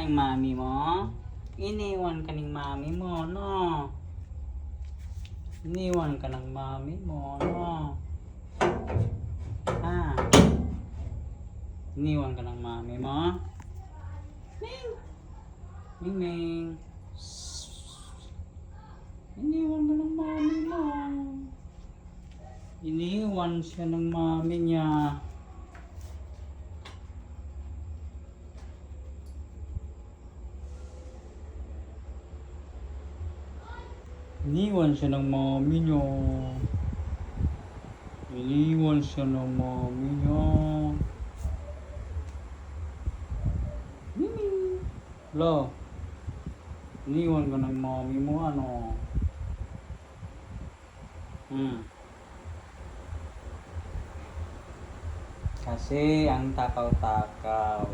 yung mami mo? Iniwan ka ng mami mo, no? Iniwan ka ng mami mo, no? Ha? Iniwan ka ng mami mo? Ming! Ming Ming! Iniwan ka ng mami mo. Iniwan siya ng mami niya. Iniwan siya ng mami niya. Iniwan siya ng mami niya. Mimi. Lo. Iniwan ka ng mami mo, ano? Kasi ang takaw-takaw.